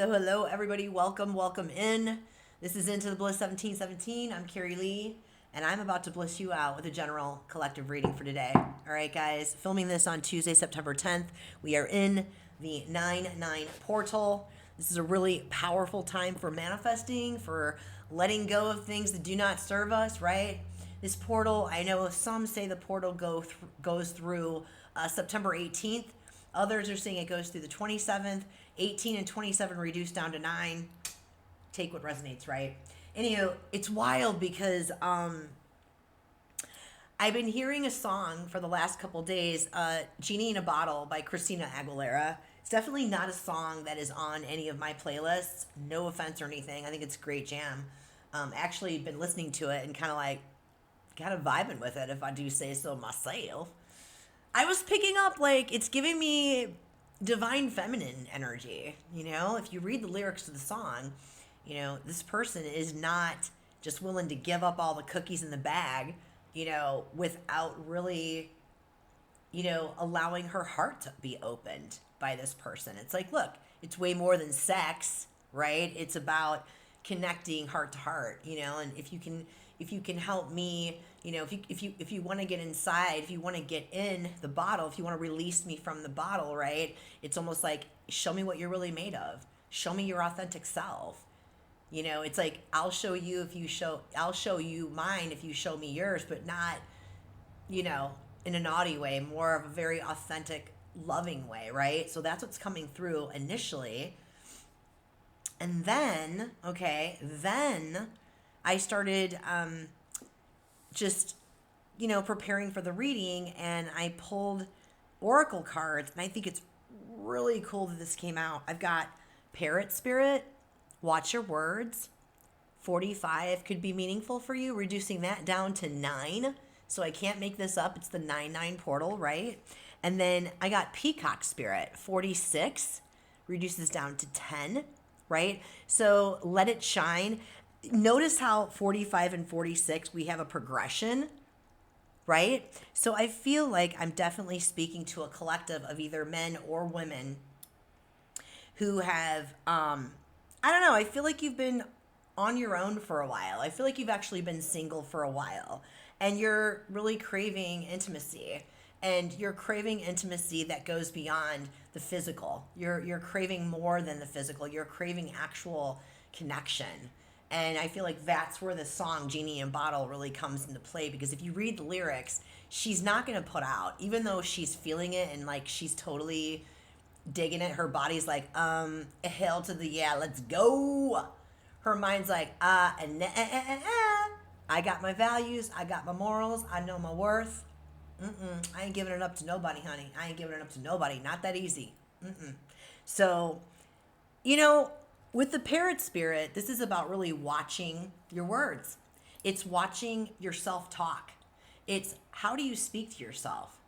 Hello, everybody. Welcome in. This is Into the Bliss 1717. I'm Carey Lee, and I'm about to bliss you out with a general collective reading for today. All right, guys. Filming this on Tuesday, September 10th. We are in the 9-9 portal. This is a really powerful time for manifesting, for letting go of things that do not serve us, right? This portal, I know some say the portal goes through September 18th. Others are saying it goes through the 27th. 18 and 27 reduced down to 9. Take what resonates, right? Anywho, it's wild because I've been hearing a song for the last couple days, Genie in a Bottle by Christina Aguilera. It's definitely not a song that is on any of my playlists. No offense or anything. I think it's a great jam. Actually been listening to it and kind of vibing with it, if I do say so myself. I was picking up, it's giving me divine feminine energy. If you read the lyrics to the song, this person is not just willing to give up all the cookies in the bag, without really, allowing her heart to be opened by this person. It's like, look, it's way more than sex, right? It's about connecting heart to heart, and if you can help me, if you want to get inside, if you want to get in the bottle, if you want to release me from the bottle, right? It's almost like, show me what you're really made of. Show me your authentic self. It's like, I'll show you mine if you show me yours, but not, in a naughty way, more of a very authentic, loving way, right? So that's what's coming through initially. And then I started just, preparing for the reading, and I pulled oracle cards, and I think it's really cool that this came out. I've got Parrot Spirit, Watch Your Words, 45 could be meaningful for you, reducing that down to 9. So I can't make this up. It's the 9-9 portal, right? And then I got Peacock Spirit, 46 reduces down to 10, right? So let it shine. Notice how 45 and 46, we have a progression, right? So I feel like I'm definitely speaking to a collective of either men or women who have, I don't know, I feel like you've been on your own for a while. I feel like you've actually been single for a while, and you're really craving intimacy. And you're craving intimacy that goes beyond the physical. You're craving more than the physical. You're craving actual connection. And I feel like that's where the song Genie in a Bottle really comes into play, because if you read the lyrics, she's not going to put out, even though she's feeling it and she's totally digging it. Her body's like, hell to the yeah, let's go. Her mind's like, I got my values, I got my morals, I know my worth. I ain't giving it up to nobody, honey. I ain't giving it up to nobody. Not that easy. So, with the Parrot Spirit, this is about really watching your words. It's watching your self-talk. It's, how do you speak to yourself?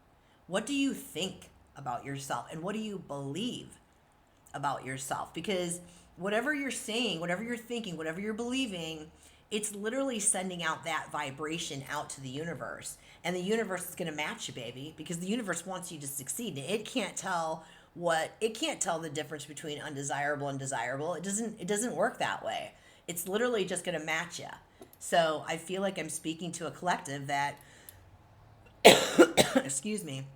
What do you think about yourself? And what do you believe about yourself? Because whatever you're saying, whatever you're thinking, whatever you're believing, it's literally sending out that vibration out to the universe. And the universe is going to match you, baby, because the universe wants you to succeed. It can't tell the difference between undesirable and desirable. It doesn't work that way. It's literally just going to match you. So I feel like I'm speaking to a collective that, excuse me,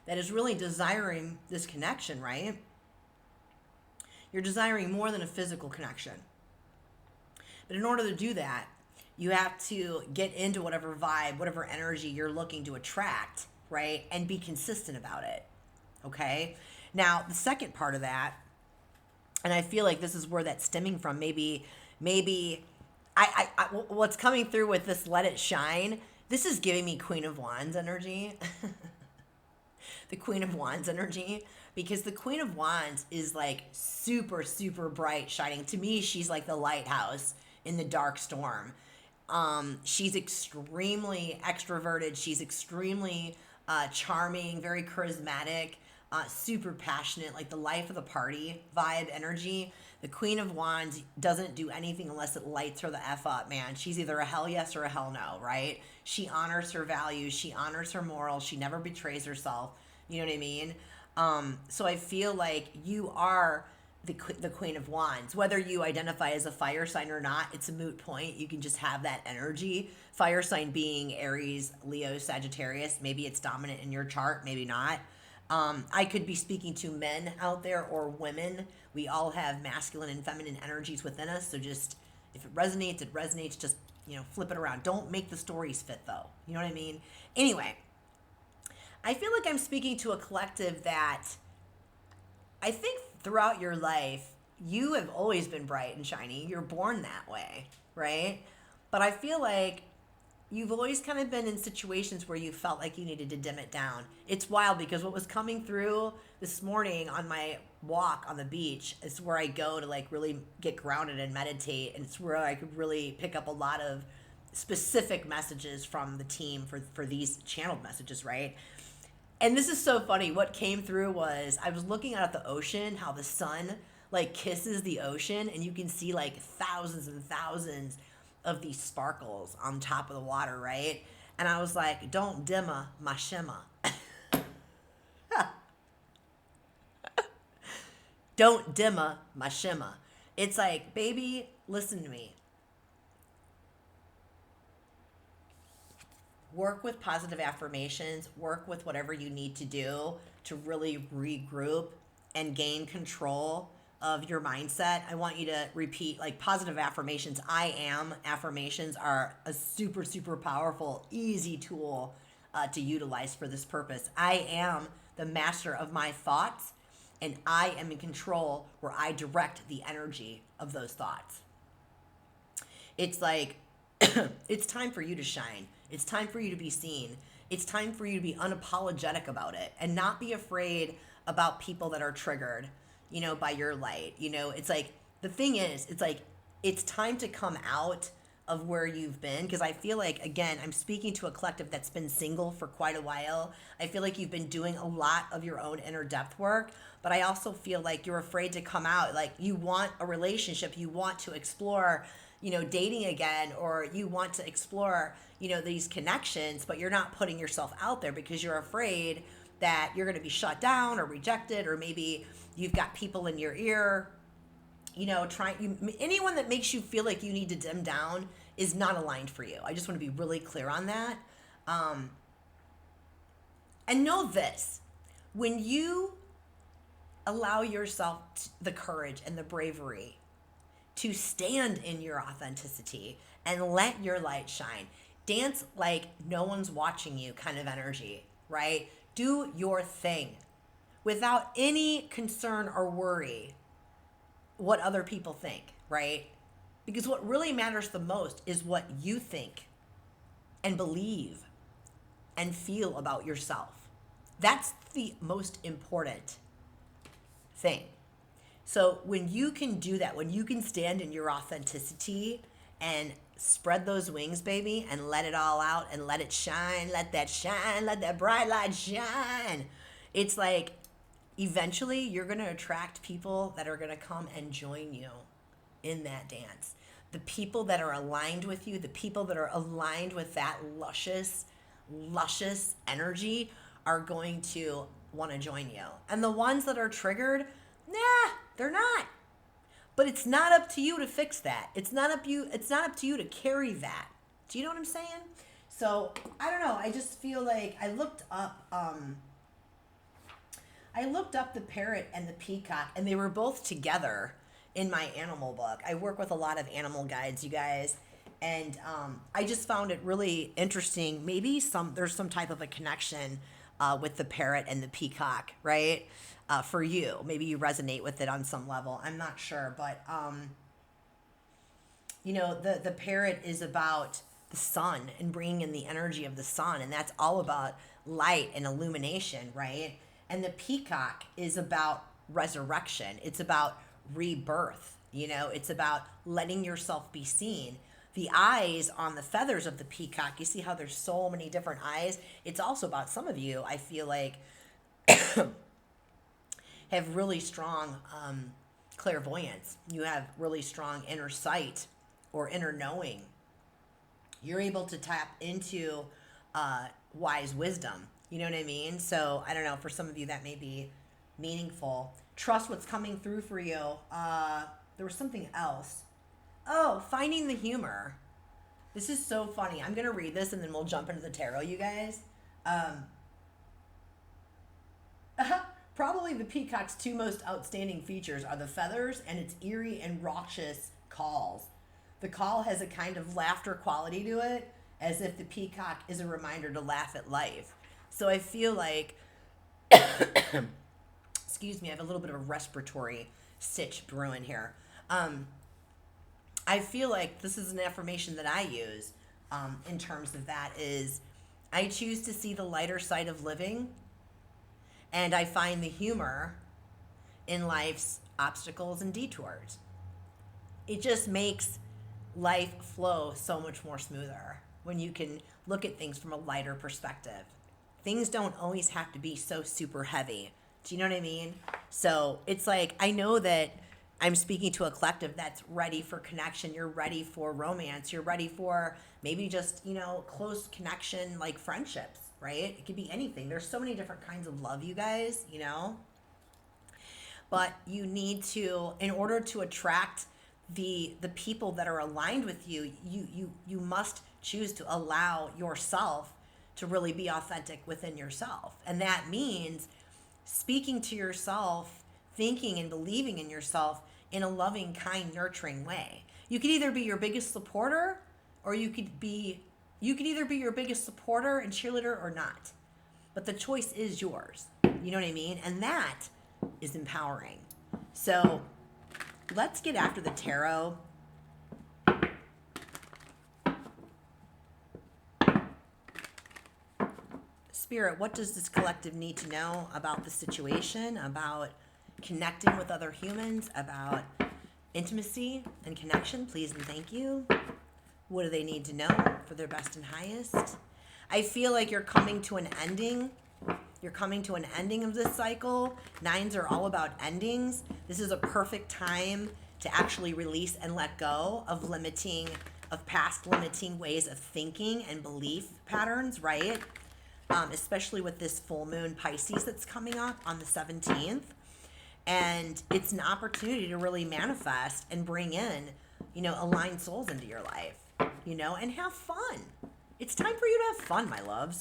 that is really desiring this connection, right? You're desiring more than a physical connection. But in order to do that, you have to get into whatever vibe, whatever energy you're looking to attract, right? And be consistent about it, okay? Now, the second part of that, and I feel like this is where that's stemming from, maybe what's coming through with this Let It Shine, this is giving me Queen of Wands energy. The Queen of Wands energy, because the Queen of Wands is super, super bright, shining. To me, she's like the lighthouse in the dark storm. She's extremely extroverted. She's extremely charming, very charismatic, super passionate, like the life of the party vibe energy. The Queen of Wands doesn't do anything unless it lights her the F up, man. She's either a hell yes or a hell no, right? She honors her values. She honors her morals. She never betrays herself. You know what I mean? So I feel like you are the Queen of Wands. Whether you identify as a fire sign or not, it's a moot point. You can just have that energy. Fire sign being Aries, Leo, Sagittarius. Maybe it's dominant in your chart, maybe not. I could be speaking to men out there or women. We all have masculine and feminine energies within us. So just, if it resonates, it resonates. Just, flip it around. Don't make the stories fit, though. You know what I mean? Anyway, I feel like I'm speaking to a collective that I think throughout your life, you have always been bright and shiny. You're born that way, right? But I feel like you've always kind of been in situations where you felt like you needed to dim it down. It's wild because what was coming through this morning on my walk on the beach is where I go to like really get grounded and meditate. And it's where I could really pick up a lot of specific messages from the team for these channeled messages, right? And this is so funny. What came through was I was looking out at the ocean, how the sun like kisses the ocean, and you can see like thousands and thousands of these sparkles on top of the water, right? And I was like, don't dimma my shimmer. Don't dimma my shimmer. It's like, baby, listen to me. Work with positive affirmations, work with whatever you need to do to really regroup and gain control of your mindset. I want you to repeat like positive affirmations. I am affirmations are a super, super powerful, easy tool to utilize for this purpose. I am the master of my thoughts, and I am in control where I direct the energy of those thoughts. It's like, it's time for you to shine. It's time for you to be seen. It's time for you to be unapologetic about it and not be afraid about people that are triggered, by your light. It's like, the thing is, it's like, it's time to come out of where you've been. Because I feel like, again, I'm speaking to a collective that's been single for quite a while. I feel like you've been doing a lot of your own inner depth work, but I also feel like you're afraid to come out. Like, you want a relationship, you want to explore, dating again, or you want to explore, these connections, but you're not putting yourself out there because you're afraid that you're going to be shut down or rejected, or maybe you've got people in your ear, anyone that makes you feel like you need to dim down is not aligned for you. I just want to be really clear on that. And know this, when you allow yourself the courage and the bravery to stand in your authenticity and let your light shine, dance like no one's watching you kind of energy, right? Do your thing without any concern or worry what other people think, right? Because what really matters the most is what you think and believe and feel about yourself. That's the most important thing. So when you can do that, when you can stand in your authenticity and spread those wings, baby, and let it all out and let it shine, let that bright light shine. It's like, eventually you're going to attract people that are going to come and join you in that dance. The people that are aligned with you, the people that are aligned with that luscious energy are going to want to join you. And the ones that are triggered, they're not. But it's not up to you to fix that. It's not up to you to carry that. Do you know what I'm saying? So, I don't know. I just feel like I looked up the parrot and the peacock, and they were both together in my animal book. I work with a lot of animal guides, you guys, and I just found it really interesting. Maybe there's some type of a connection with the parrot and the peacock, right? For you. Maybe you resonate with it on some level. I'm not sure, but the parrot is about the sun and bringing in the energy of the sun, and that's all about light and illumination, right? And the peacock is about resurrection. It's about rebirth. It's about letting yourself be seen. The eyes on the feathers of the peacock, you see how there's so many different eyes? It's also about, some of you, I feel like, have really strong clairvoyance. You have really strong inner sight or inner knowing. You're able to tap into wise wisdom. You know what I mean? So I don't know, for some of you that may be meaningful. trust what's coming through for you. There was something else. Oh, finding the humor. This is so funny. I'm going to read this and then we'll jump into the tarot, you guys. Probably the peacock's two most outstanding features are the feathers and its eerie and raucous calls. The call has a kind of laughter quality to it, as if the peacock is a reminder to laugh at life. So I feel like, excuse me, I have a little bit of a respiratory sitch brewing here. I feel like this is an affirmation that I use in terms of that is, I choose to see the lighter side of living, and I find the humor in life's obstacles and detours. It just makes life flow so much more smoother when you can look at things from a lighter perspective. Things don't always have to be so super heavy. Do you know what I mean? So it's like, I know that I'm speaking to a collective that's ready for connection. You're ready for romance. You're ready for maybe just, close connection, like friendships, right? It could be anything. There's so many different kinds of love, you guys, But you need to, in order to attract the people that are aligned with you, you must choose to allow yourself to really be authentic within yourself. And that means speaking to yourself, thinking and believing in yourself in a loving, kind, nurturing way. You could either be your biggest supporter, or you could either be your biggest supporter and cheerleader or not. But the choice is yours. You know what I mean? And that is empowering. So let's get after the tarot. Spirit, what does this collective need to know about the situation, about connecting with other humans, about intimacy and connection? Please and thank you. What do they need to know for their best and highest? I feel like you're coming to an ending. You're coming to an ending of this cycle. Nines are all about endings. This is a perfect time to actually release and let go of past limiting ways of thinking and belief patterns, right? Especially with this full moon Pisces that's coming up on the 17th. And it's an opportunity to really manifest and bring in, aligned souls into your life, and have fun. It's time for you to have fun, my loves.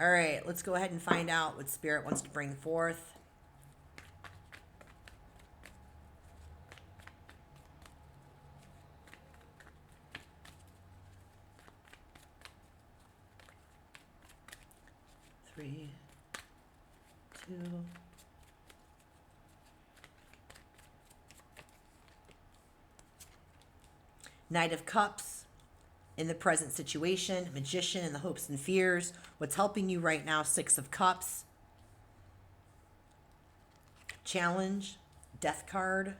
All right, let's go ahead and find out what Spirit wants to bring forth. Three, two, Knight of Cups in the present situation, Magician in the hopes and fears. What's helping you right now? Six of Cups. Challenge, Death card.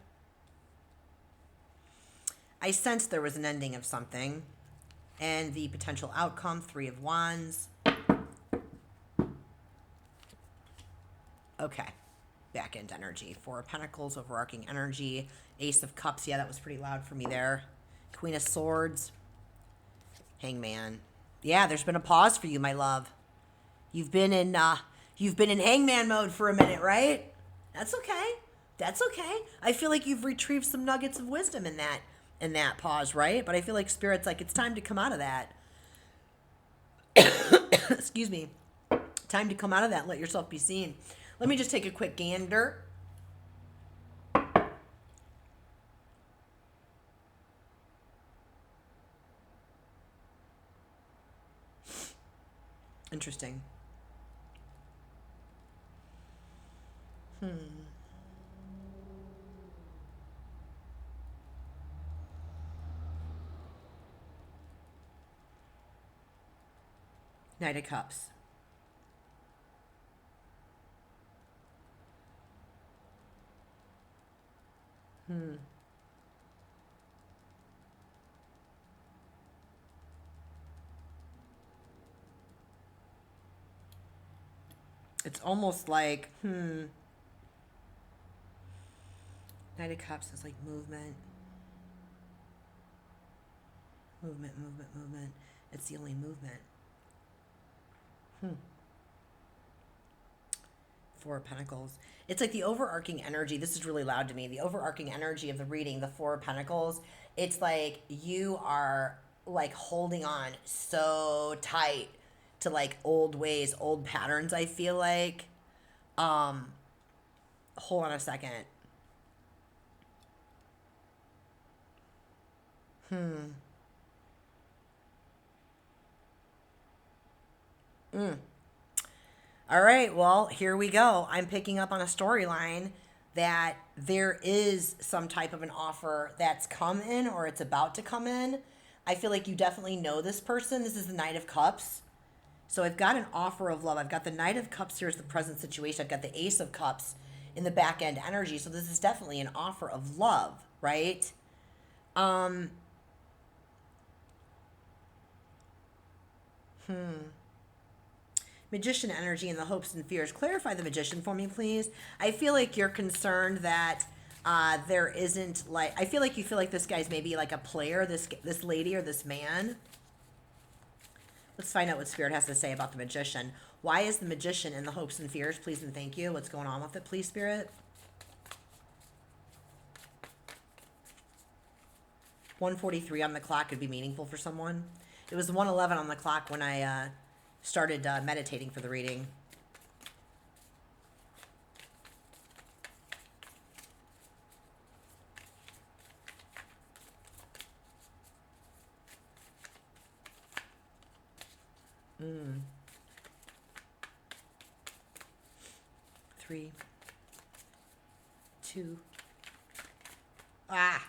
I sensed there was an ending of something. And the potential outcome, Three of Wands. Okay. Back end energy. Four of Pentacles, overarching energy. Ace of Cups. Yeah, that was pretty loud for me there. Queen of Swords. Hangman. Yeah, there's been a pause for you, my love. You've been in hangman mode for a minute, right? That's okay. That's okay. I feel like you've retrieved some nuggets of wisdom in that pause, right? But I feel like Spirit's like, it's time to come out of that. Excuse me. Time to come out of that. Let yourself be seen. Let me just take a quick gander. Interesting. Knight of Cups. It's almost like, Knight of Cups is like movement. Movement. It's the only movement. Four of Pentacles. It's like the overarching energy. This is really loud to me. The overarching energy of the reading, the Four of Pentacles. It's like you are like holding on so tight to like old ways, old patterns, I feel like. Hold on a second. All right, well, here we go. I'm picking up on a storyline that there is some type of an offer that's come in or it's about to come in. I feel like you definitely know this person. This is the Knight of Cups. So I've got an offer of love. I've got the Knight of Cups here as the present situation. I've got the Ace of Cups in the back end energy. So this is definitely an offer of love, right? Magician energy and the hopes and fears. Clarify the Magician for me, please. I feel like you're concerned that there isn't like, I feel like you feel like this guy's maybe like a player, this lady or this man. Let's find out what Spirit has to say about the Magician. Why is the Magician in the hopes and fears? Please and thank you. What's going on with it, please, Spirit? 1:43 on the clock could be meaningful for someone. It was 1:11 on the clock when I started meditating for the reading. Three, two, ah.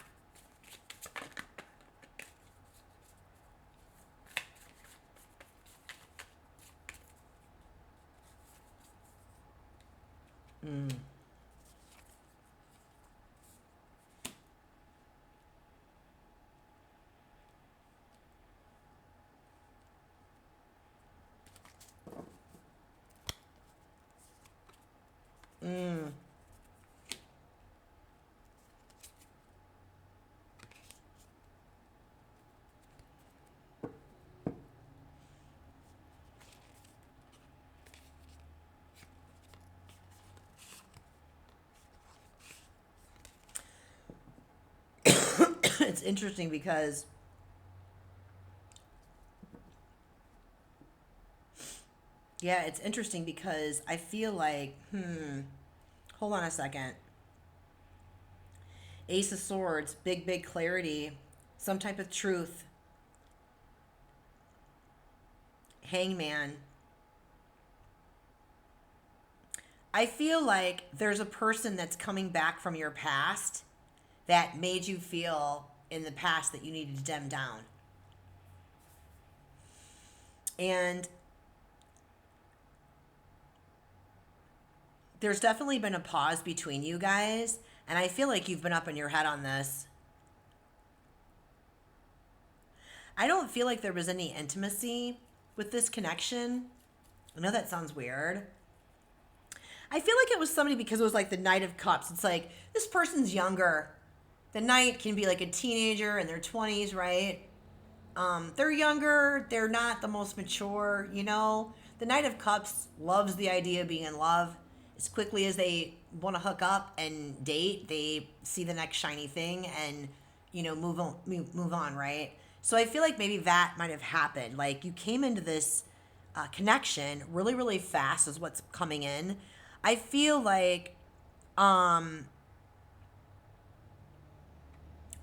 It's interesting because it's interesting because I feel like, hold on a second. Ace of Swords, big clarity, some type of truth. Hangman. I feel like there's a person that's coming back from your past that made you feel in the past that you needed to dim down. And there's definitely been a pause between you guys, and I feel like you've been up in your head on this. I don't feel like there was any intimacy with this connection. I know that sounds weird. I feel like it was somebody because it was like the Knight of Cups. It's like, this person's younger. The Knight can be like a teenager in their 20s, right? They're younger. They're not the most mature, you know? The Knight of Cups loves the idea of being in love. As quickly as they want to hook up and date, they see the next shiny thing and, you know, move on, right? So I feel like maybe that might have happened. Like, you came into this connection really, really fast is what's coming in. I feel like,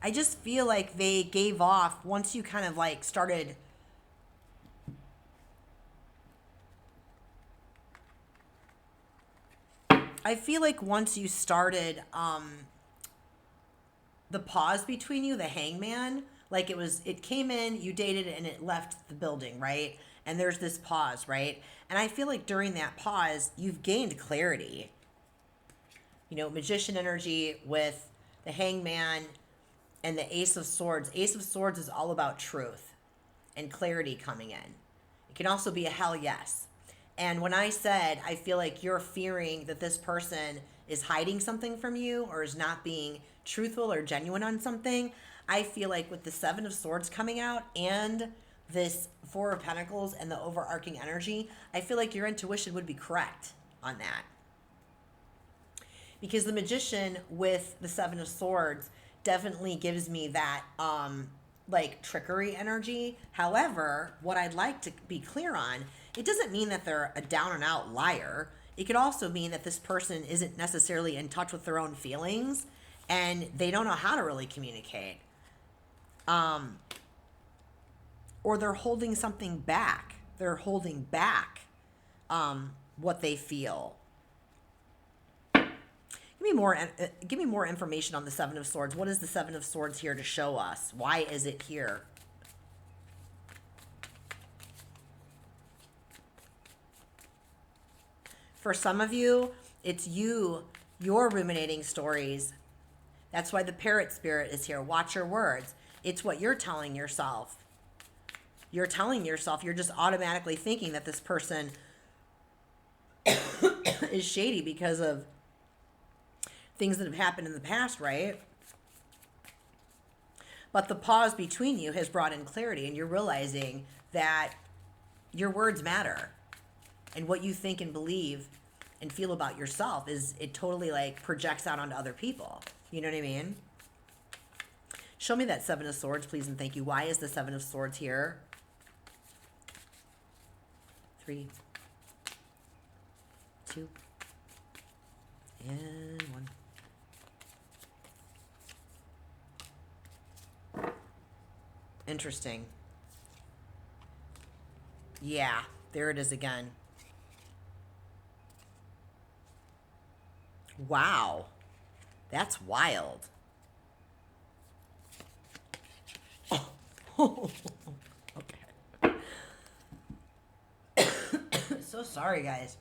I just feel like they gave off once you kind of like started. I feel like once you started the pause between you, the hangman, like it came in, you dated and it left the building, right? And there's this pause, right? And I feel like during that pause, you've gained clarity. You know, magician energy with the hangman and the Ace of Swords. Ace of Swords is all about truth and clarity coming in. It can also be a hell yes. And when I said, I feel like you're fearing that this person is hiding something from you or is not being truthful or genuine on something, I feel like with the Seven of Swords coming out and this Four of Pentacles and the overarching energy, I feel like your intuition would be correct on that. because the Magician with the Seven of Swords definitely gives me that like trickery energy. However, what I'd like to be clear on, it doesn't mean that they're a down and out liar. It could also mean that this person isn't necessarily in touch with their own feelings and they don't know how to really communicate. Or they're holding something back. They're holding back what they feel. Give me more information on the Seven of Swords. What is the Seven of Swords here to show us? Why is it here? For some of you, it's you're ruminating stories. That's why the parrot spirit is here. Watch your words. It's what you're telling yourself. You're telling yourself, you're just automatically thinking that this person is shady because of things that have happened in the past, right? But the pause between you has brought in clarity, and you're realizing that your words matter. And what you think and believe and feel about yourself it totally like projects out onto other people. You know what I mean? Show me that Seven of Swords, please, and thank you. Why is the Seven of Swords here? 3, 2, and 1. Interesting. Yeah, there it is again. Wow. That's wild. Oh. Okay. So sorry, guys.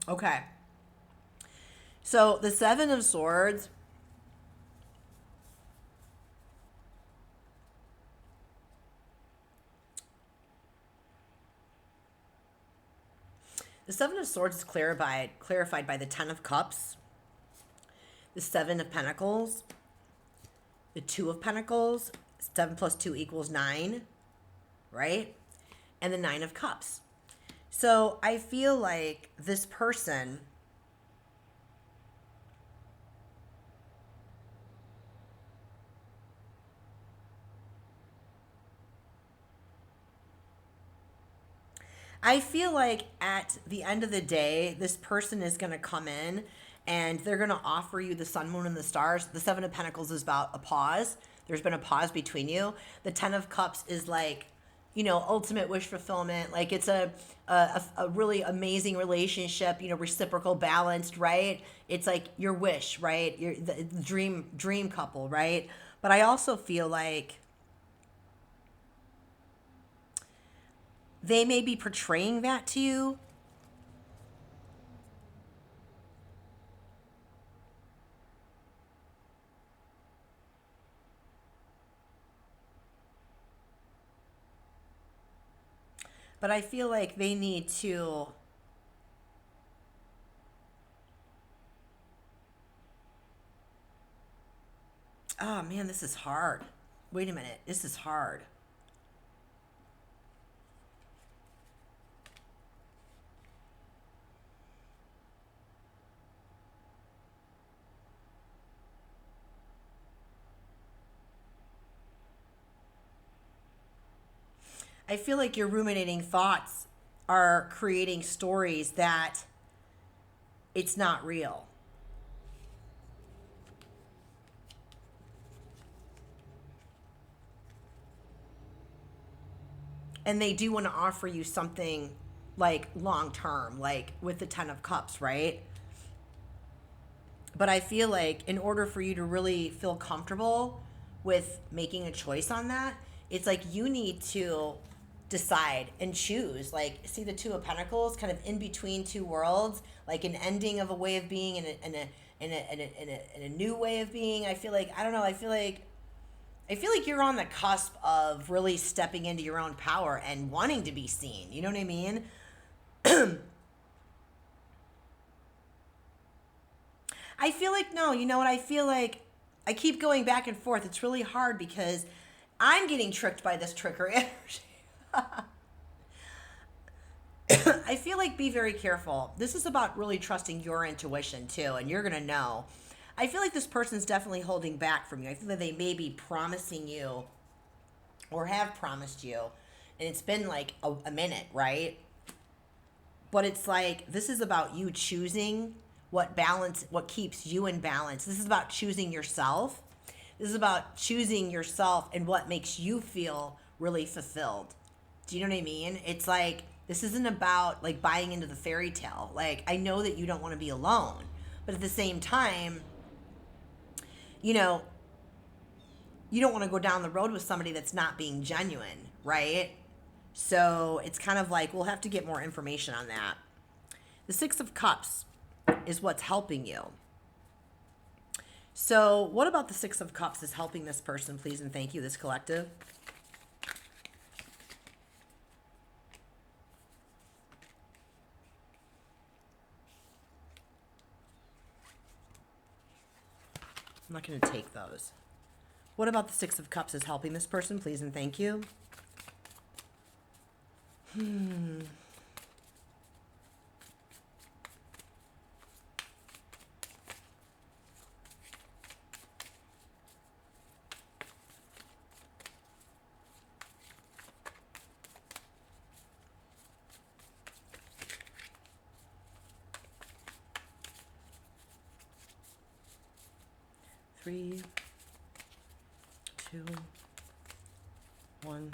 Okay. So the Seven of Swords. The Seven of Swords is clarified by the Ten of Cups, the Seven of Pentacles, the Two of Pentacles. 7 plus 2 equals 9, right? And the Nine of Cups. So I feel like this person I feel like at the end of the day, this person is going to come in and they're going to offer you the sun, moon, and the stars. The Seven of Pentacles is about a pause. There's been a pause between you. The Ten of Cups is like, ultimate wish fulfillment. Like it's a really amazing relationship, reciprocal, balanced, right? It's like your wish, right? The dream couple, right? But I also feel like they may be portraying that to you. But I feel like they need to oh man, this is hard. Wait a minute, this is hard. I feel like your ruminating thoughts are creating stories that it's not real. And they do want to offer you something like long term, like with the Ten of Cups, right? But I feel like in order for you to really feel comfortable with making a choice on that, it's like you need to decide and choose. Like, see the Two of Pentacles kind of in between two worlds, like an ending of a way of being and a new way of being. I feel like, I don't know, I feel like you're on the cusp of really stepping into your own power and wanting to be seen. You know what I mean? I feel like, no, you know what? I feel like I keep going back and forth. It's really hard because I'm getting tricked by this trickery energy. I I feel like be very careful. This is about really trusting your intuition too, and you're going to know. I feel like this person's definitely holding back from you. I feel like they may be promising you or have promised you, and it's been like a minute, right? But it's like, this is about you choosing what keeps you in balance. This is about choosing yourself. This is about choosing yourself and what makes you feel really fulfilled. Do you know what I mean? It's like, this isn't about like buying into the fairy tale. Like, I know that you don't want to be alone, but at the same time, you know, you don't want to go down the road with somebody that's not being genuine, right? So it's kind of like, we'll have to get more information on that. The Six of Cups is what's helping you. So what about the Six of Cups is helping this person, please and thank you, this collective? I'm not going to take those. What about the Six of Cups is helping this person, please and thank you? Three, two, one.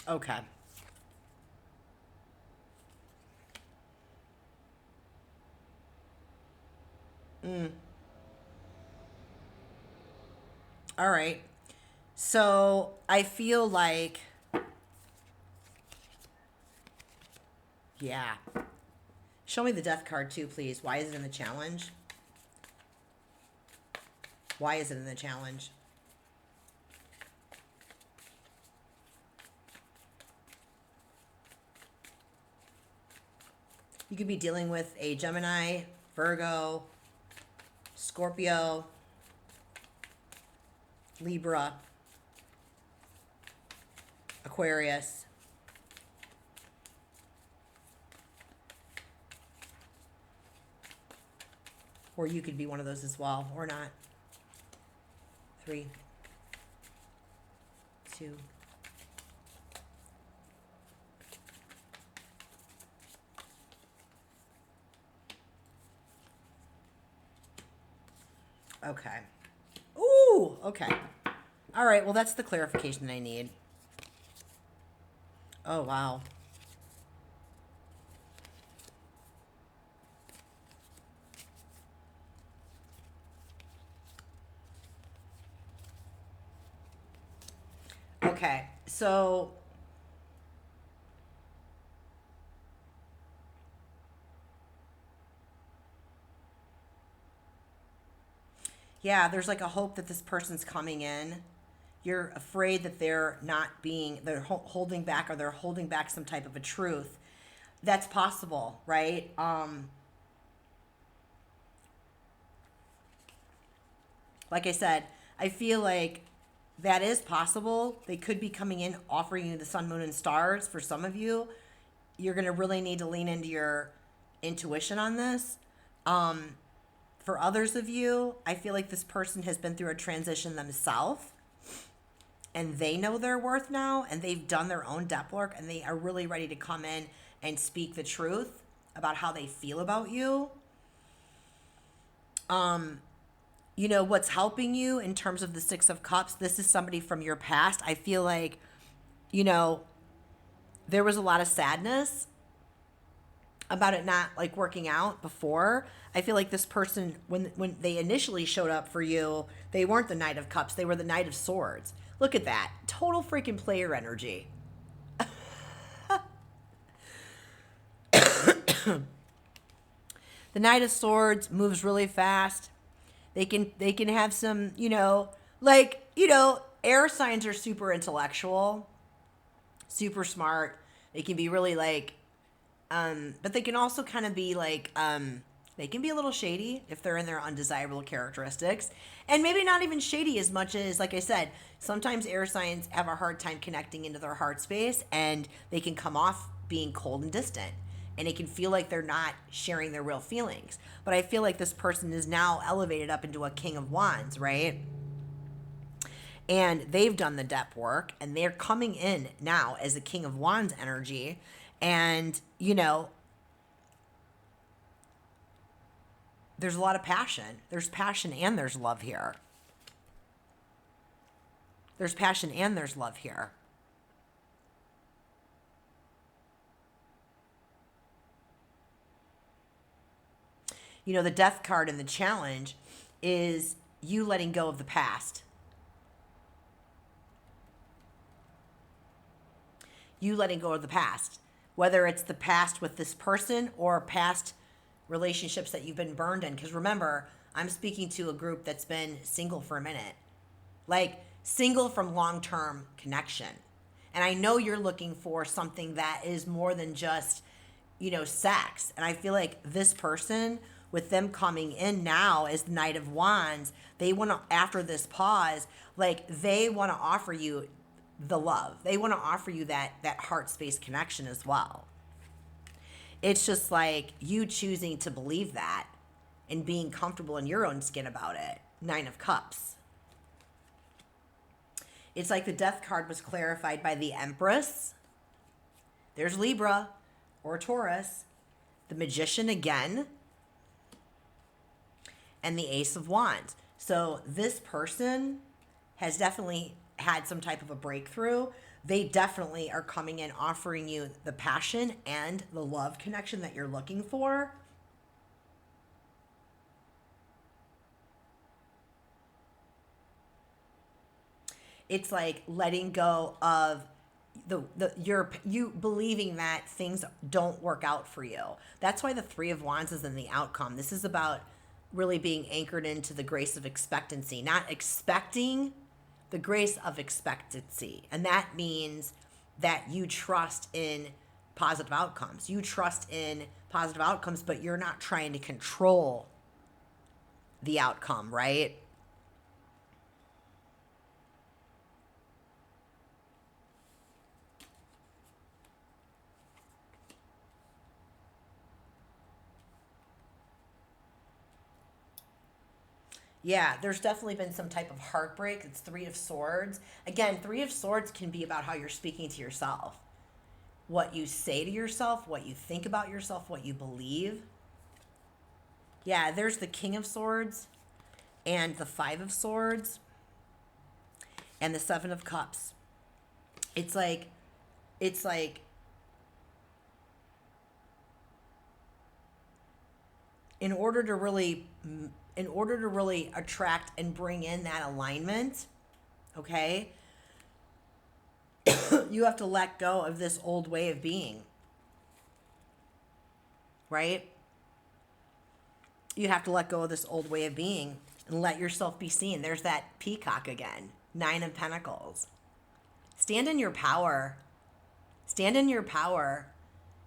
Okay. All right. So I feel like, yeah. Show me the Death card too, please. Why is it in the challenge? Why is it in the challenge? You could be dealing with a Gemini, Virgo, Scorpio, Libra, Aquarius. Or you could be one of those as well, or not. 3, 2. Okay. Ooh, okay. All right, well, that's the clarification I need. Oh, wow. Okay, so yeah, there's like a hope that this person's coming in. You're afraid that they're holding back, or they're holding back some type of a truth. That's possible, right? Like I said, I feel like that is possible. They could be coming in offering you the sun, moon, and stars. For some of you, you're going to really need to lean into your intuition on this. For others of you, I feel like this person has been through a transition themselves, and they know their worth now, and they've done their own depth work, and they are really ready to come in and speak the truth about how they feel about you. You know, what's helping you in terms of the Six of Cups, this is somebody from your past. I feel like, you know, there was a lot of sadness about it not like working out before. I feel like this person, when they initially showed up for you, they weren't the Knight of Cups. They were the Knight of Swords. Look at that. Total freaking player energy. The Knight of Swords moves really fast. They can have some, air signs are super intellectual, super smart. They can be really but they can also kind of be They can be a little shady if they're in their undesirable characteristics. And maybe not even shady as much as, like I said, sometimes air signs have a hard time connecting into their heart space, and they can come off being cold and distant. And it can feel like they're not sharing their real feelings. But I feel like this person is now elevated up into a King of Wands, right? And they've done the depth work, and they're coming in now as a King of Wands energy. And, you know, there's a lot of passion. There's passion and there's love here. There's passion and there's love here. You know, the death card in the challenge is you letting go of the past. You letting go of the past. Whether it's the past with this person or past relationships that you've been burned in. Because remember, I'm speaking to a group that's been single for a minute. Like, single from long-term connection. And I know you're looking for something that is more than just, you know, sex. And I feel like this person, with them coming in now as the Knight of Wands, they want to, after this pause, like, they want to offer you the love. They want to offer you that heart space connection as well. It's just like you choosing to believe that and being comfortable in your own skin about it. 9 of Cups. It's like the death card was clarified by the Empress. There's Libra or Taurus. The Magician again. And the Ace of Wands. So this person has definitely had some type of a breakthrough. They definitely are coming in offering you the passion and the love connection that you're looking for. It's like letting go of you believing that things don't work out for you. That's why the 3 of Wands is in the outcome. This is about really being anchored into the grace of expectancy, not expecting, the grace of expectancy. And that means that you trust in positive outcomes. You trust in positive outcomes, but you're not trying to control the outcome, right? Yeah, there's definitely been some type of heartbreak. It's 3 of Swords. Again, 3 of Swords can be about how you're speaking to yourself. What you say to yourself, what you think about yourself, what you believe. Yeah, there's the King of Swords and the 5 of Swords and the 7 of Cups. It's like in order to really attract and bring in that alignment, okay, you have to let go of this old way of being, right? You have to let go of this old way of being and let yourself be seen. There's that peacock again, 9 of Pentacles. Stand in your power. Stand in your power.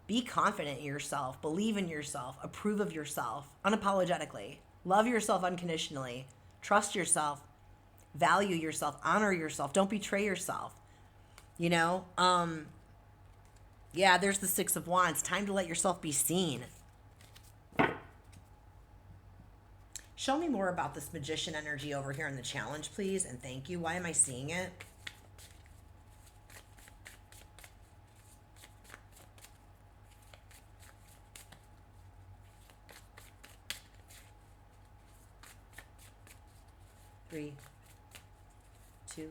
Be confident in yourself. Believe in yourself. Approve of yourself unapologetically. Love yourself unconditionally. Trust yourself. Value yourself. Honor yourself. Don't betray yourself. You know? Yeah, there's the 6 of Wands. Time to let yourself be seen. Show me more about this Magician energy over here in the challenge, please. And thank you. Why am I seeing it? Three, 2,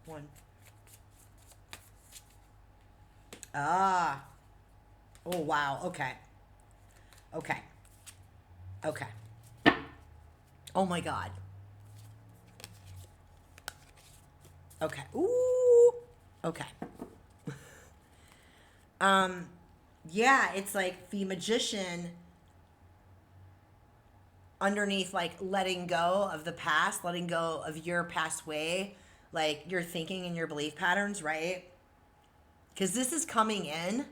1. Ah. Oh, wow. Okay. Okay. Okay. Oh my God. Okay. Ooh. Okay. Yeah, it's like the Magician underneath, like, letting go of the past, letting go of your past way, like your thinking and your belief patterns, right? Because this is coming in.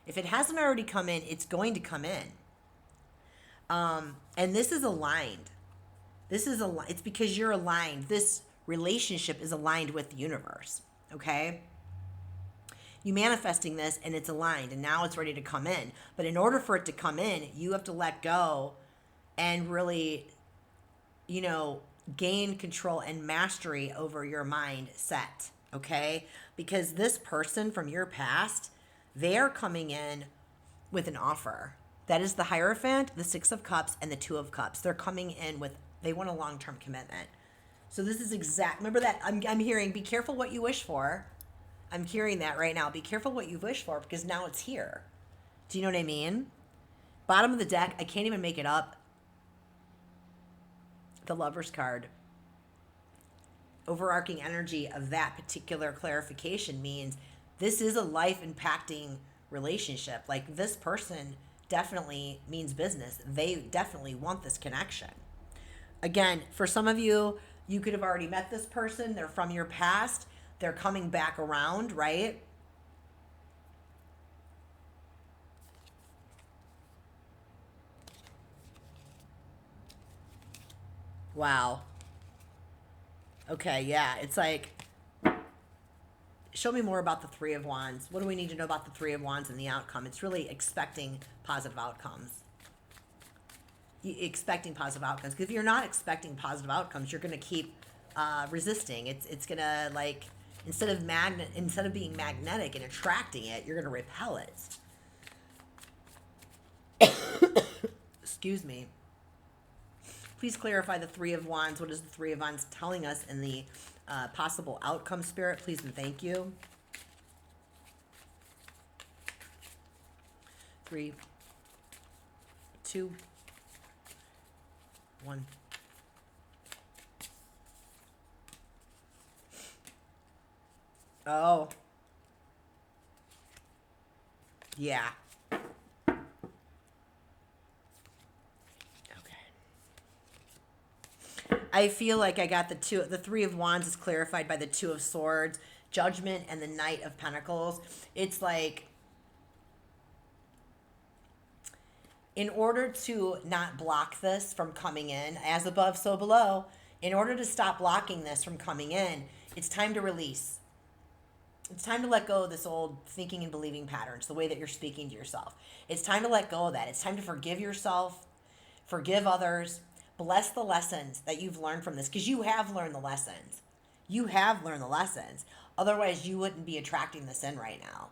If it hasn't already come in, it's going to come in. And this is aligned. It's because you're aligned. This relationship is aligned with the universe. Okay? You manifesting this and it's aligned and now it's ready to come in. But in order for it to come in, you have to let go and really, gain control and mastery over your mindset. Okay? Because this person from your past, they are coming in with an offer. That is the Hierophant, the Six of Cups, and the Two of Cups. They're coming in with, they want a long-term commitment. So this is remember that I'm hearing, be careful what you wish for. I'm hearing that right now. Be careful what you wish for because now it's here. Do you know what I mean? Bottom of the deck, I can't even make it up. The Lover's card. Overarching energy of that particular clarification means this is a life-impacting relationship. Like, this person definitely means business. They definitely want this connection. Again, for some of you, you could have already met this person. They're from your past. They're coming back around, right? Wow. Okay, yeah. It's like, show me more about the Three of Wands. What do we need to know about the Three of Wands and the outcome? It's really expecting positive outcomes. Expecting positive outcomes. Because if you're not expecting positive outcomes, you're going to keep resisting. It's going to, like, instead of being magnetic and attracting it, you're going to repel it. Excuse me. Please clarify the Three of Wands. What is the Three of Wands telling us in the possible outcome, Spirit? Please and thank you. 3, 2, 1. Oh. Yeah. I feel like I got the Three of Wands is clarified by the Two of Swords, Judgment, and the Knight of Pentacles. It's like, in order to not block this from coming in, as above, so below, in order to stop blocking this from coming in, it's time to release. It's time to let go of this old thinking and believing patterns, the way that you're speaking to yourself. It's time to let go of that. It's time to forgive yourself, forgive others, bless the lessons that you've learned from this, because you have learned the lessons. You have learned the lessons. Otherwise, you wouldn't be attracting this in right now.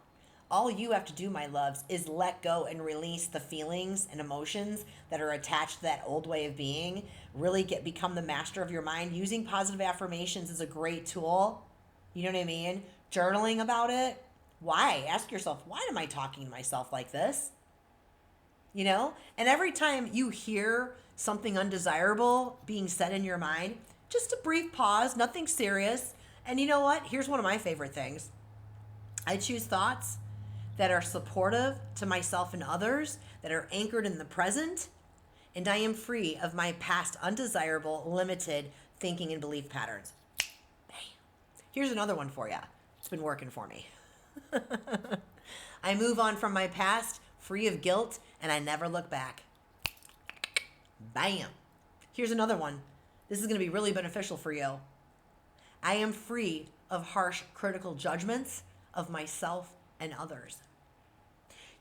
All you have to do, my loves, is let go and release the feelings and emotions that are attached to that old way of being. Really become the master of your mind. Using positive affirmations is a great tool. You know what I mean? Journaling about it. Why? Ask yourself, why am I talking to myself like this? You know? And every time you hear something undesirable being said in your mind, just a brief pause, nothing serious. And you know what? Here's one of my favorite things. I choose thoughts that are supportive to myself and others, that are anchored in the present, and I am free of my past undesirable, limited thinking and belief patterns. Bam. Here's another one for you. It's been working for me. I move on from my past, free of guilt, and I never look back. Bam. Here's another one. This is going to be really beneficial for you. I am free of harsh, critical judgments of myself and others.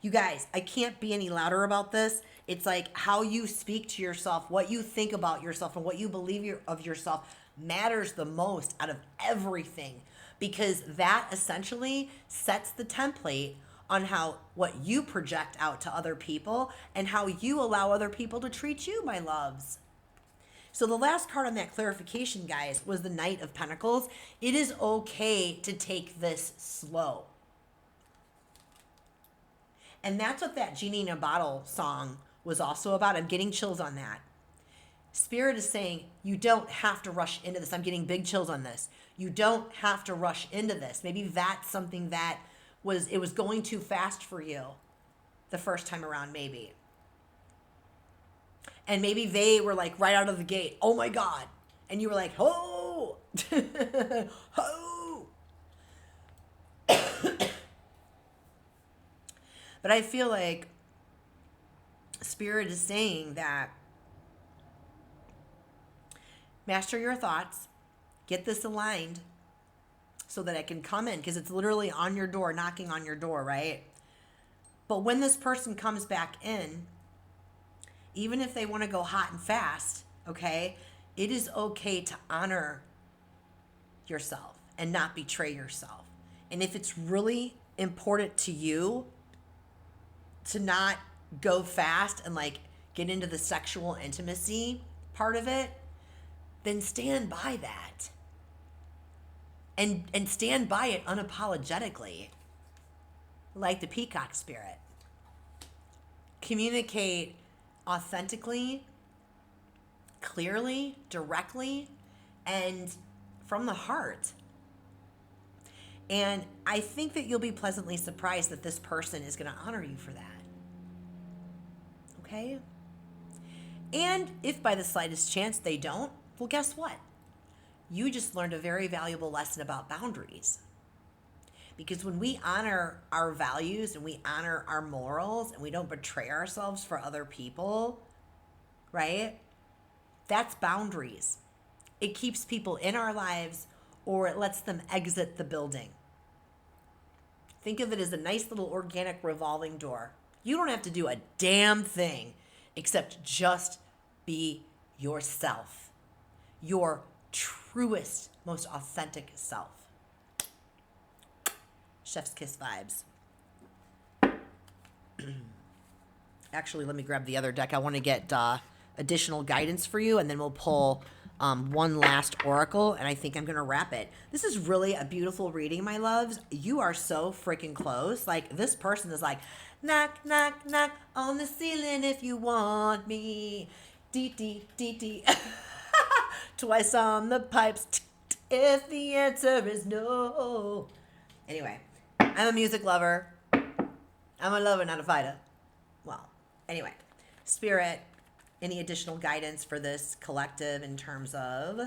You guys, I can't be any louder about this. It's like how you speak to yourself, what you think about yourself, and what you believe of yourself matters the most out of everything, because that essentially sets the template on what you project out to other people and how you allow other people to treat you, my loves. So the last card on that clarification, guys, was the Knight of Pentacles. It is okay to take this slow. And that's what that Genie in a Bottle song was also about. I'm getting chills on that. Spirit is saying, you don't have to rush into this. I'm getting big chills on this. You don't have to rush into this. Maybe that's something that it was going too fast for you the first time around, maybe. And maybe they were like right out of the gate, oh my God. And you were like, oh, oh. But I feel like Spirit is saying that master your thoughts, get this aligned so that it can come in, because it's literally on your door, knocking on your door, right? But when this person comes back in, even if they want to go hot and fast, okay, it is okay to honor yourself and not betray yourself. And if it's really important to you to not go fast and like get into the sexual intimacy part of it, then stand by that. And stand by it unapologetically, like the peacock spirit. Communicate authentically, clearly, directly, and from the heart. And I think that you'll be pleasantly surprised that this person is going to honor you for that. Okay? And if by the slightest chance they don't, well, guess what? You just learned a very valuable lesson about boundaries. Because when we honor our values and we honor our morals and we don't betray ourselves for other people, right? That's boundaries. It keeps people in our lives, or it lets them exit the building. Think of it as a nice little organic revolving door. You don't have to do a damn thing except just be yourself. Your truest, most authentic self. Chef's kiss vibes. Actually, let me grab the other deck. I want to get additional guidance for you, and then we'll pull one last oracle, and I think I'm going to wrap it. This is really a beautiful reading, my loves. You are so freaking close. Like, this person is like, knock, knock, knock on the ceiling if you want me. Dee, dee, dee, dee. Twice on the pipes if the answer is no. Anyway, I'm a music lover. I'm a lover, not a fighter. Well, anyway, Spirit, any additional guidance for this collective in terms of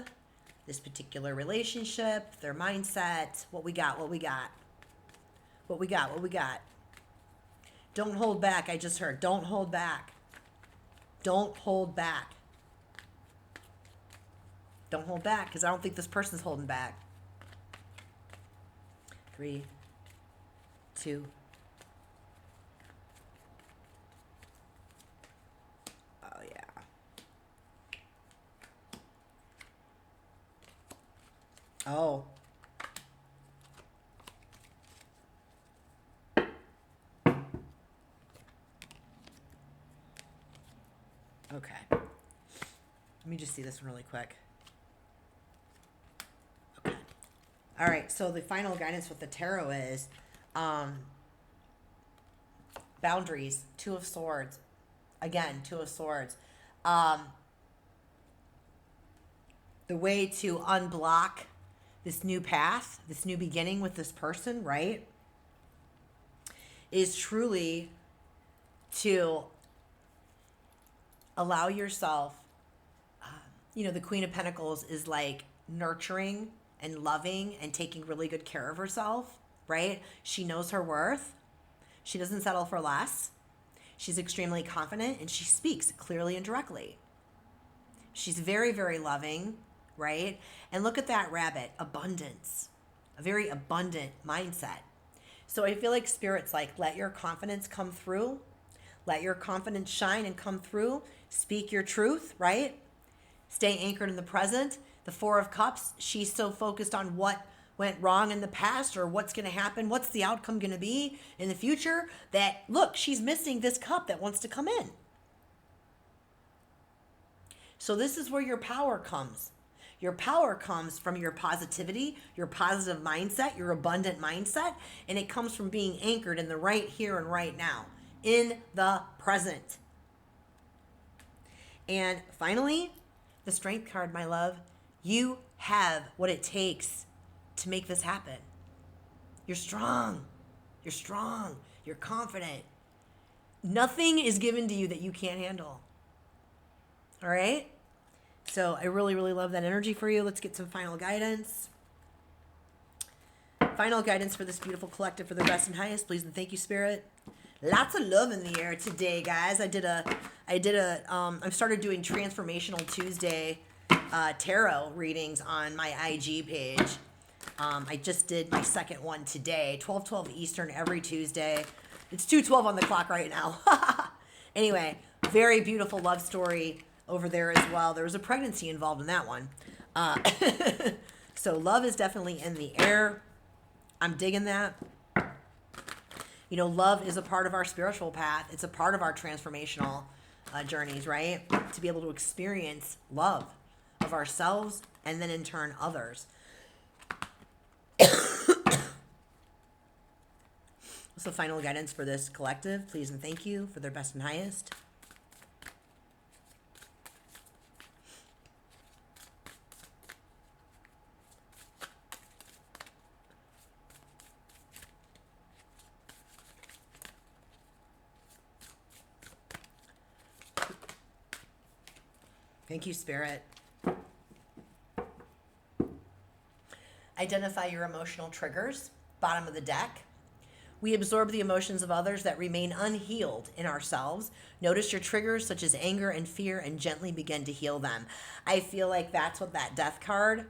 this particular relationship, their mindset, what we got. Don't hold back, I just heard. Don't hold back. Don't hold back. Don't hold back, because I don't think this person's holding back. 3, 2. Oh, yeah. Oh. Okay. Let me just see this one really quick. Okay. All right, so the final guidance with the tarot is boundaries, 2 of Swords. Again, 2 of Swords. The way to unblock this new path, this new beginning with this person, right, is truly to allow yourself, the Queen of Pentacles is like nurturing and loving and taking really good care of herself, right? She knows her worth. She doesn't settle for less. She's extremely confident and she speaks clearly and directly. She's very, very loving, right? And look at that rabbit, abundance, a very abundant mindset. So I feel like Spirit's like, let your confidence come through. Let your confidence shine and come through. Speak your truth, right? Stay anchored in the present. The 4 of Cups, she's so focused on what went wrong in the past or what's going to happen, what's the outcome going to be in the future, that, look, she's missing this cup that wants to come in. So this is where your power comes. Your power comes from your positivity, your positive mindset, your abundant mindset, and it comes from being anchored in the right here and right now, in the present. And finally, the Strength card, my love. You have what it takes to make this happen. You're strong. You're strong. You're confident. Nothing is given to you that you can't handle. All right? So I really, really love that energy for you. Let's get some final guidance. Final guidance for this beautiful collective for the best and highest. Please and thank you, Spirit. Lots of love in the air today, guys. I started doing Transformational Tuesday tarot readings on my IG page. I just did my second one today, 12:12 Eastern every Tuesday. It's 2:12 on the clock right now. Anyway, very beautiful love story over there as well. There was a pregnancy involved in that one. So love is definitely in the air. I'm digging that. You know, love is a part of our spiritual path. It's a part of our transformational journeys, right? To be able to experience love of ourselves and then in turn others. So final guidance for this collective, please and thank you for their best and highest. Thank you, Spirit. Identify your emotional triggers, bottom of the deck. We absorb the emotions of others that remain unhealed in ourselves. Notice your triggers such as anger and fear and gently begin to heal them. I feel like that's what that death card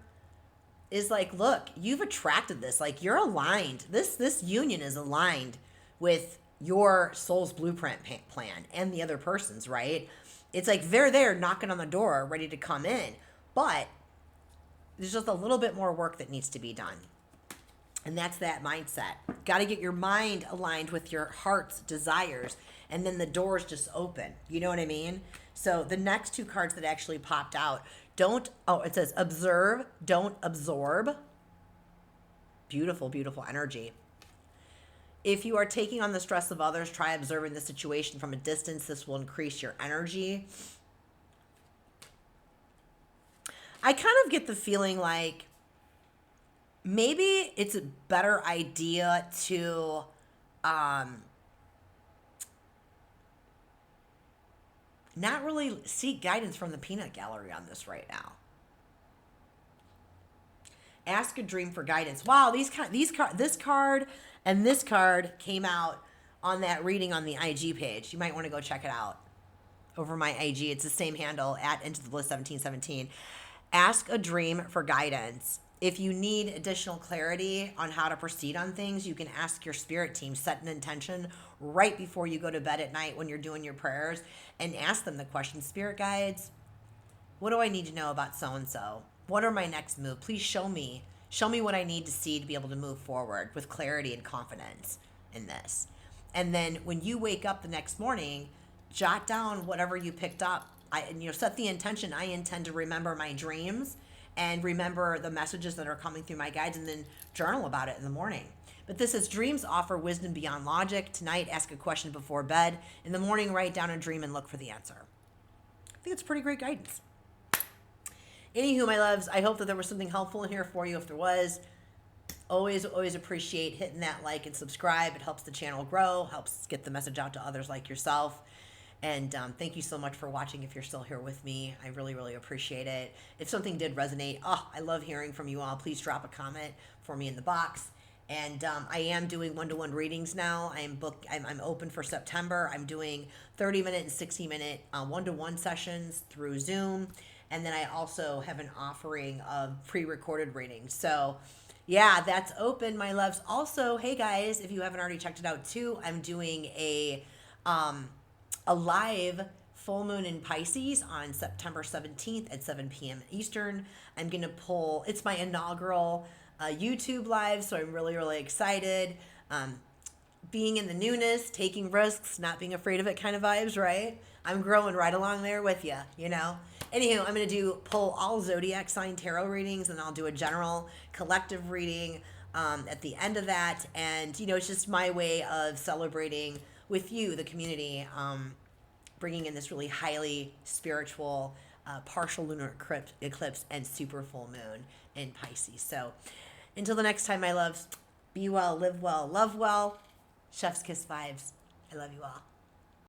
is like. Look, you've attracted this. Like, you're aligned. This union is aligned with your soul's blueprint plan and the other person's, right? It's like they're there knocking on the door, ready to come in. But there's just a little bit more work that needs to be done. And that's that mindset. Got to get your mind aligned with your heart's desires. And then the doors just open. You know what I mean? So the next two cards that actually popped out. It says observe, don't absorb. Beautiful, beautiful energy. If you are taking on the stress of others, try observing the situation from a distance. This will increase your energy. I kind of get the feeling like maybe it's a better idea to not really seek guidance from the peanut gallery on this right now. Ask a dream for guidance. Wow, this card and this card came out on that reading on the IG page. You might want to go check it out over my IG. It's the same handle at Into the Bliss 1717. Ask a dream for guidance. If you need additional clarity on how to proceed on things, you can ask your spirit team. Set an intention right before you go to bed at night when you're doing your prayers and ask them the question, Spirit guides, what do I need to know about so-and-so? What are my next moves? Please show me. Show me what I need to see to be able to move forward with clarity and confidence in this. And then when you wake up the next morning, jot down whatever you picked up. Set the intention. I intend to remember my dreams and remember the messages that are coming through my guides, and then journal about it in the morning. But this is dreams offer wisdom beyond logic. Tonight, ask a question before bed. In the morning, write down a dream and look for the answer. I think it's pretty great guidance. Anywho, my loves, I hope that there was something helpful in here for you. If there was, always appreciate hitting that like and subscribe. It helps the channel grow, helps get the message out to others like yourself. And thank you so much for watching if you're still here with me. I really appreciate it. If something did resonate, I love hearing from you all. Please drop a comment for me in the box. And I am doing one-to-one readings now. I'm open for September. I'm doing 30-minute and 60-minute one-to-one sessions through Zoom. And then I also have an offering of pre-recorded readings. So yeah, that's open, my loves. Also, hey guys, if you haven't already checked it out too, I'm doing a live full moon in Pisces on September 17th at 7 p.m. Eastern. I'm going to pull, it's my inaugural YouTube live, so I'm really excited. Being in the newness, taking risks, not being afraid of it kind of vibes, right? I'm growing right along there with you, you know? Anywho, I'm going to pull all zodiac sign tarot readings, and I'll do a general collective reading at the end of that. And, it's just my way of celebrating with you, the community, bringing in this really highly spiritual partial lunar eclipse and super full moon in Pisces. So until the next time, my loves, be well, live well, love well. Chef's kiss vibes. I love you all.